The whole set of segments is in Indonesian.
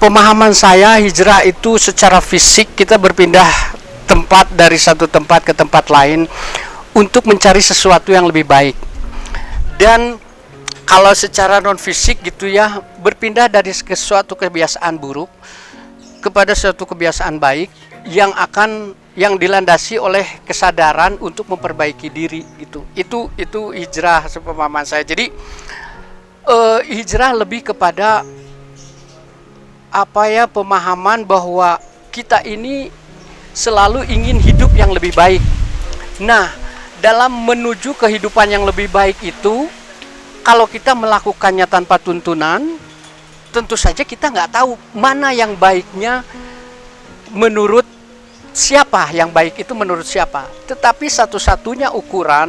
Sepemahaman saya, hijrah itu secara fisik kita berpindah tempat dari satu tempat ke tempat lain untuk mencari sesuatu yang lebih baik. Dan kalau secara non fisik gitu ya, berpindah dari suatu kebiasaan buruk kepada suatu kebiasaan baik yang dilandasi oleh kesadaran untuk memperbaiki diri gitu. Itu hijrah sepemahaman saya. Jadi hijrah lebih kepada pemahaman bahwa kita ini selalu ingin hidup yang lebih baik. Nah, dalam menuju kehidupan yang lebih baik itu, kalau kita melakukannya tanpa tuntunan, tentu saja kita nggak tahu mana yang baiknya menurut siapa, yang baik itu menurut siapa. Tetapi satu-satunya ukuran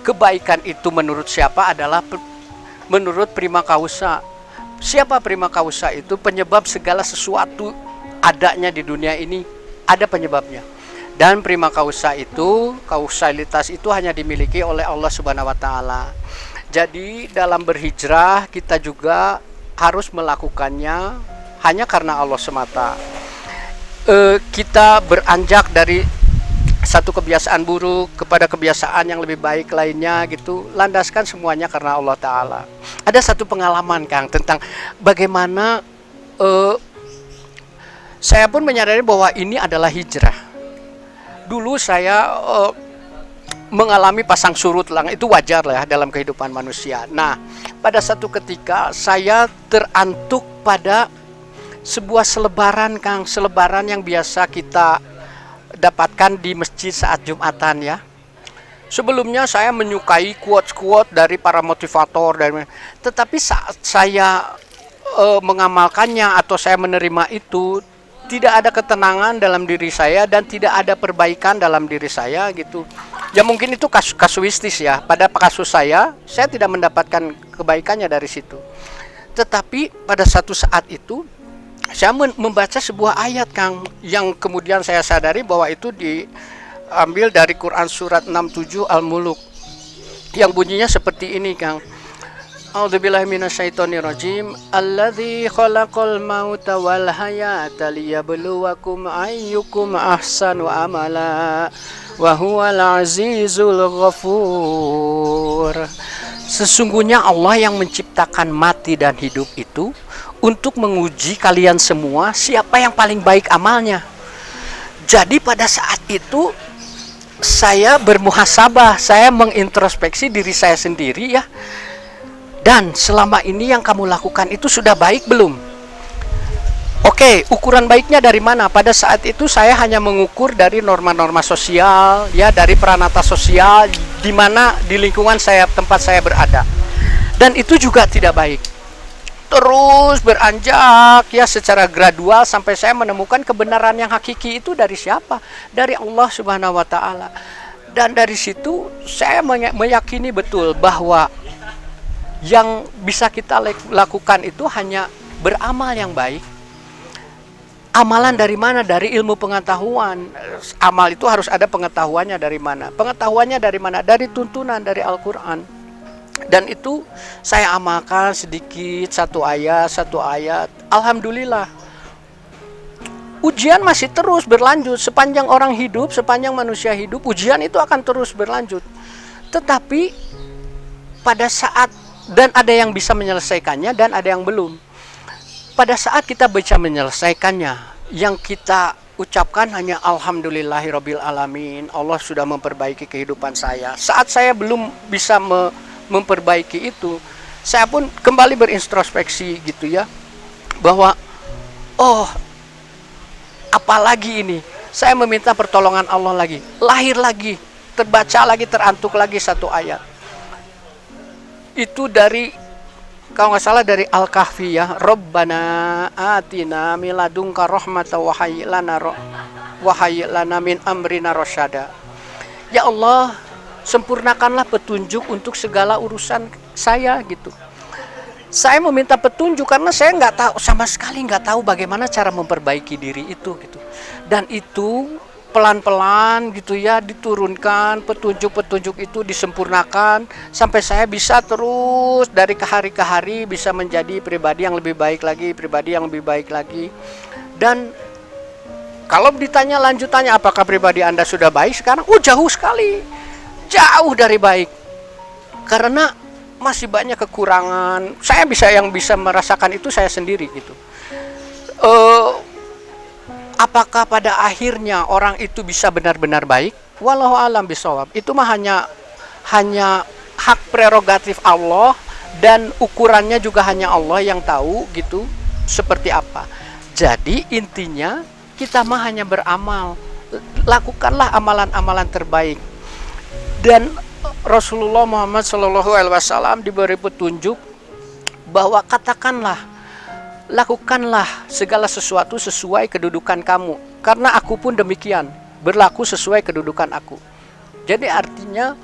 kebaikan itu menurut siapa adalah menurut prima causa. Siapa prima causa itu? Penyebab segala sesuatu adanya di dunia ini ada penyebabnya. Dan prima causa itu, kausalitas itu hanya dimiliki oleh Allah Subhanahu wa taala. Jadi dalam berhijrah kita juga harus melakukannya hanya karena Allah semata. Kita beranjak dari satu kebiasaan buruk kepada kebiasaan yang lebih baik lainnya gitu, landaskan semuanya karena Allah Ta'ala. Ada satu pengalaman Kang tentang bagaimana saya pun menyadari bahwa ini adalah hijrah. Dulu saya mengalami pasang surut lang, itu wajar lah ya dalam kehidupan manusia. Nah, pada satu ketika saya terantuk pada sebuah selebaran Kang, selebaran yang biasa kita dapatkan di masjid saat Jumatan ya. Sebelumnya saya menyukai quote-quote dari para motivator tetapi saat saya mengamalkannya atau saya menerima itu, tidak ada ketenangan dalam diri saya dan tidak ada perbaikan dalam diri saya gitu. Ya mungkin itu kasuistis ya. Pada kasus saya tidak mendapatkan kebaikannya dari situ. Tetapi pada satu saat itu saya membaca sebuah ayat Kang, yang kemudian saya sadari bahwa itu diambil dari Quran surat 67 Al-Muluk, yang bunyinya seperti ini Kang. A'udzubillahi minasyaitonirrajim. Alladzi khalaqal mauta wal hayata liyabluwakum ayyukum ahsanu amala wa huwal azizul ghafur. Sesungguhnya Allah yang menciptakan mati dan hidup itu untuk menguji kalian semua siapa yang paling baik amalnya. Jadi pada saat itu saya bermuhasabah, saya mengintrospeksi diri saya sendiri ya. Dan selama ini yang kamu lakukan itu sudah baik belum? Oke, ukuran baiknya dari mana? Pada saat itu saya hanya mengukur dari norma-norma sosial ya, dari peranata sosial di mana di lingkungan saya, tempat saya berada. Dan itu juga tidak baik. Terus beranjak ya secara gradual sampai saya menemukan kebenaran yang hakiki itu dari siapa? Dari Allah Subhanahu wa taala. Dan dari situ saya meyakini betul bahwa yang bisa kita lakukan itu hanya beramal yang baik. Amalan dari mana? Dari ilmu pengetahuan. Amal itu harus ada pengetahuannya dari mana? Pengetahuannya dari mana? Dari tuntunan dari Al-Quran. Dan itu saya amalkan sedikit, satu ayat. Alhamdulillah. Ujian masih terus berlanjut. Sepanjang orang hidup, sepanjang manusia hidup, ujian itu akan terus berlanjut. Tetapi pada saat, dan ada yang bisa menyelesaikannya dan ada yang belum. Pada saat kita bisa menyelesaikannya, yang kita ucapkan hanya alhamdulillahirabbil alamin, Allah sudah memperbaiki kehidupan saya. Saat saya belum bisa memperbaiki itu, saya pun kembali berintrospeksi gitu ya, bahwa apalagi ini, saya meminta pertolongan Allah lagi, lahir lagi, terbaca lagi, terantuk lagi satu ayat. Itu dari, kalau nggak salah dari Al-Kahfi ya, Rabbana atina miladungka rahmata wa hayyi lana min amrina rasyada. Ya Allah, sempurnakanlah petunjuk untuk segala urusan saya gitu. Saya meminta petunjuk karena saya nggak tahu, sama sekali nggak tahu bagaimana cara memperbaiki diri itu gitu. Dan itu pelan-pelan gitu ya diturunkan, petunjuk-petunjuk itu disempurnakan sampai saya bisa terus dari ke hari bisa menjadi pribadi yang lebih baik lagi, pribadi yang lebih baik lagi. Dan kalau ditanya lanjutannya apakah pribadi Anda sudah baik sekarang? Jauh sekali, jauh dari baik, karena masih banyak kekurangan. Saya yang bisa merasakan itu saya sendiri gitu. Apakah pada akhirnya orang itu bisa benar-benar baik? Wallahu alam bisawab. Itu mah hanya hak prerogatif Allah, dan ukurannya juga hanya Allah yang tahu gitu seperti apa. Jadi intinya kita mah hanya beramal. Lakukanlah amalan-amalan terbaik. Dan Rasulullah Muhammad SAW diberi petunjuk bahwa lakukanlah segala sesuatu sesuai kedudukan kamu, karena aku pun demikian, berlaku sesuai kedudukan aku. Jadi artinya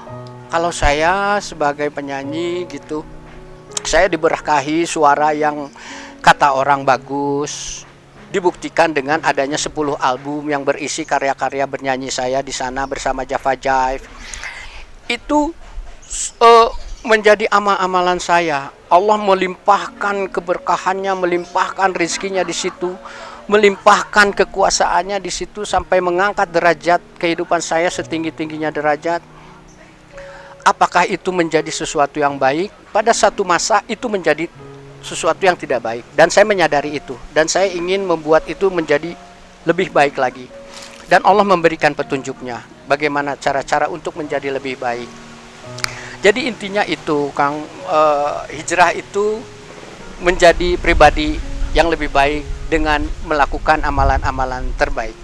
kalau saya sebagai penyanyi gitu, saya diberkahi suara yang kata orang bagus, dibuktikan dengan adanya 10 album yang berisi karya-karya bernyanyi saya di sana bersama Java Jive. Itu menjadi amal-amalan saya. Allah melimpahkan keberkahannya, melimpahkan rezekinya di situ, melimpahkan kekuasaannya di situ sampai mengangkat derajat kehidupan saya setinggi-tingginya derajat. Apakah itu menjadi sesuatu yang baik? Pada satu masa itu menjadi sesuatu yang tidak baik, dan saya menyadari itu, dan saya ingin membuat itu menjadi lebih baik lagi. Dan Allah memberikan petunjuknya bagaimana cara-cara untuk menjadi lebih baik. Jadi intinya itu Kang, hijrah itu menjadi pribadi yang lebih baik dengan melakukan amalan-amalan terbaik.